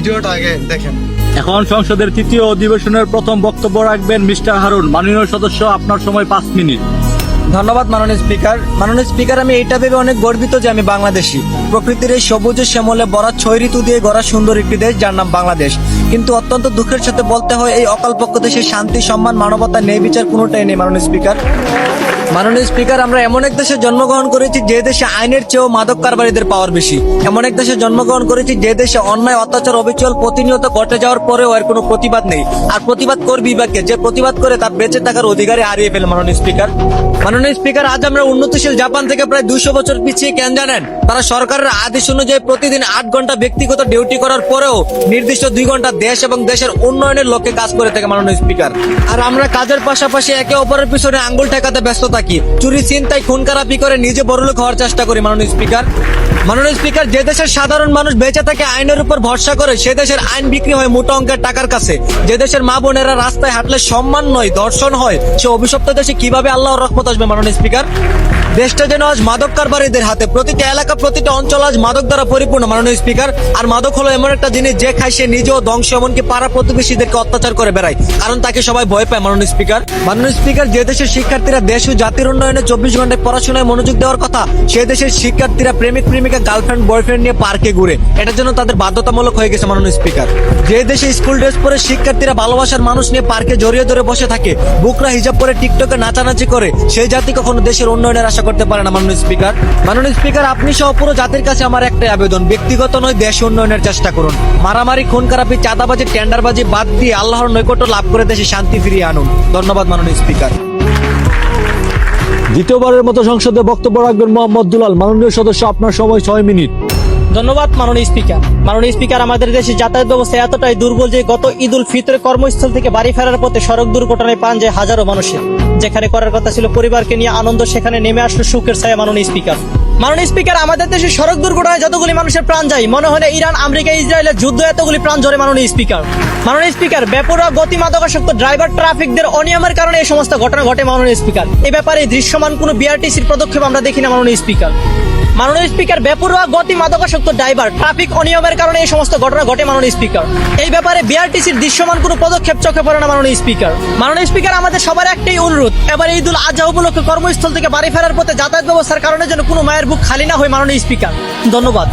ভিডিওটা আগে দেখেন। এখন সংসদের তৃতীয় অধিবেশনের প্রথম বক্তব্য রাখবেন মিস্টার হারুন। মাননীয় সদস্য, আপনার সময় 5 মিনিট। ধন্যবাদ মাননীয় স্পিকার। মাননীয় স্পিকার, আমি এটা ভেবে অনেক গর্বিত যে আমি বাংলাদেশী। প্রকৃতির এই সবুজ শ্যামলে ভরা 6 ঋতু দিয়ে গড়া সুন্দর একটি দেশ যার নাম বাংলাদেশ। কিন্তু অত্যন্ত দুঃখের সাথে বলতে হয়, এই অকালপক্ষ দেশে শান্তি, সম্মান, মানবতা, ন্যায় বিচার কোনোটাই নেই মাননীয় স্পিকার। মাননীয় স্পিকার, আমরা এমন এক দেশে জন্মগ্রহণ করেছি যে দেশে আইনের চেয়েও মাদক কারবারিদের পাওয়ার বেশি। এমন এক দেশে জন্মগ্রহণ করেছি যে দেশে অন্যায়, অত্যাচার, অবিচল প্রতিনিয়ত ঘটে যাওয়ার পরেও এর কোনো প্রতিবাদ নেই। আর প্রতিবাদ করবি বা কে? যে প্রতিবাদ করে তার বেঁচে থাকার অধিকারই হারিয়ে ফেলে মাননীয় স্পিকার। মাননীয় স্পিকার, আজ আমরা উন্নতিশীল জাপান থেকে প্রায় 200 বছর পিছিয়ে কেন জানেন? তারা সরকারের আদেশ অনুযায়ী প্রতিদিন 8 ঘন্টা ব্যক্তিগত ডিউটি করার পরেও নির্দিষ্ট 2 ঘন্টা দেশ এবং দেশের উন্নয়নের লক্ষ্যে কাজ করে থাকে মাননীয় স্পিকার। আর আমরা কাজের পাশাপাশি একে অপরের পিছনে আঙ্গুল ঠেকাতে ব্যস্ত থাকি, চুরি, ছিনতাই, খুন খারাপি করে নিজে বড়লোক হওয়ার চেষ্টা করি মাননীয় স্পিকার। মাননীয় স্পিকার, যে দেশের সাধারণ মানুষ বেঁচে থাকে আইনের উপর ভরসা করে, সে দেশের আইন বিক্রি হয় মোটা অঙ্কের টাকার কাছে। যে দেশের মা বোনেরা রাস্তায় হাঁটলে সম্মান নয় ধর্ষণ হয়, সে অভিশপ্ত দেশে কিভাবে আল্লাহর রহমত আসবে মাননীয় স্পিকার? দেশটা যেন আজ মাদক কারবারিদের হাতে, প্রতিটা এলাকা, প্রতিটা অঞ্চল আজ মাদক দ্বারা পরিপূর্ণ মাননীয় স্পিকার। আর মাদক হলো এমন একটা জিনিস যে খায় সে নিজেও ধ্বংস, এমনকি পাড়া প্রতিবেশীদেরকে অত্যাচার করে বেড়ায়, কারণ তাকে সবাই ভয় পায় মাননীয় স্পিকার। মাননীয় স্পিকার, যে দেশের শিক্ষার্থীরা দেশ ও জাতির উন্নয়নে 24 ঘন্টায় পড়াশোনায় মনোযোগ দেওয়ার কথা, সে দেশের শিক্ষার্থীরা প্রেমিক প্রেমিকা, গার্লফ্রেন্ড বয়ফ্রেন্ড নিয়ে পার্কে ঘুরে। এটার জন্য তাদের বাধ্যতামূলক হয়ে গেছে মাননীয় স্পিকার। যে দেশে স্কুল ড্রেস পরে শিক্ষার্থীরা ভালোবাসার মানুষ নিয়ে পার্কে জড়িয়ে ধরে বসে থাকে, বুকরা হিজাব পরে টিকটকে নাচানাচি করে, সেই জাতি কখনো দেশের উন্নয়নের আশা করতে পারে না মাননীয় স্পিকার। মাননীয় স্পিকার, আপনি সহ পুরো জাতির কাছে আমার একটাই আবেদন, ব্যক্তিগত নয়, দেশ উন্নয়নের চেষ্টা করুন। মারামারি, খুন খারাপি, চাঁদাবাজি, টেন্ডারবাজি বাদ দিয়ে আল্লাহর নৈকট্য লাভ করে দেশে শান্তি ফিরিয়ে আনুন। ধন্যবাদ মাননীয় স্পিকার। দ্বিতীয়বারের মতো সংসদে বক্তব্য রাখবেন মোহাম্মদ দুলাল। মাননীয় সদস্য, আপনার সময় 6 মিনিট। ধন্যবাদ মাননীয় স্পিকার। মাননীয় স্পিকার, আমাদের দেশে যাতায়াত ব্যবস্থা এতটাই দুর্বল যে গত ঈদ উল ফিতরে কর্মস্থল থেকে বাড়ি ফেরার পথে সড়ক দুর্ঘটনায় প্রাণ যায় হাজারো মানুষের। যেখানে করার কথা ছিল পরিবারকে নিয়ে আনন্দ, সেখানে নেমে আসলো সুখের ছায়া মাননীয় স্পিকার। মাননীয় স্পিকার, আমাদের দেশে সড়ক দুর্ঘটনায় যতগুলি মানুষের প্রাণ যায়, মনে হয় ইরান, আমেরিকা, ইসরায়েলের যুদ্ধ এতগুলি প্রাণ ঝরে মাননীয় স্পিকার। মাননীয় স্পিকার, বেপরোয়া গতি, মাদকাসক্ত ড্রাইভার, ট্রাফিকদের অনিয়মের কারণে এই সমস্ত ঘটনা ঘটে মাননীয় স্পিকার। এই ব্যাপারে দৃশ্যমান কোনো বিআরটিসির পদক্ষেপ আমরা দেখি না মাননীয় স্পিকার। মাননীয় স্পিকার, বেপরোয়া গতি, মাদকাসক্ত ড্রাইভার, ট্রাফিক অনিয়মের কারণে এই সমস্ত ঘটনা ঘটে মাননীয় স্পিকার। এই ব্যাপারে বিআরটিসির দৃশ্যমান কোনো পদক্ষেপ চোখে পড়ে না মাননীয় স্পিকার। মাননীয় স্পিকার, আমাদের সবার একটাই অনুরোধ, এবার ঈদ উল আজহা উপলক্ষে কর্মস্থল থেকে বাড়ি ফেরার পথে যাতায়াত ব্যবস্থার কারণে যেন কোনো মায়ের বুক খালি না হয় মাননীয় স্পিকার। ধন্যবাদ।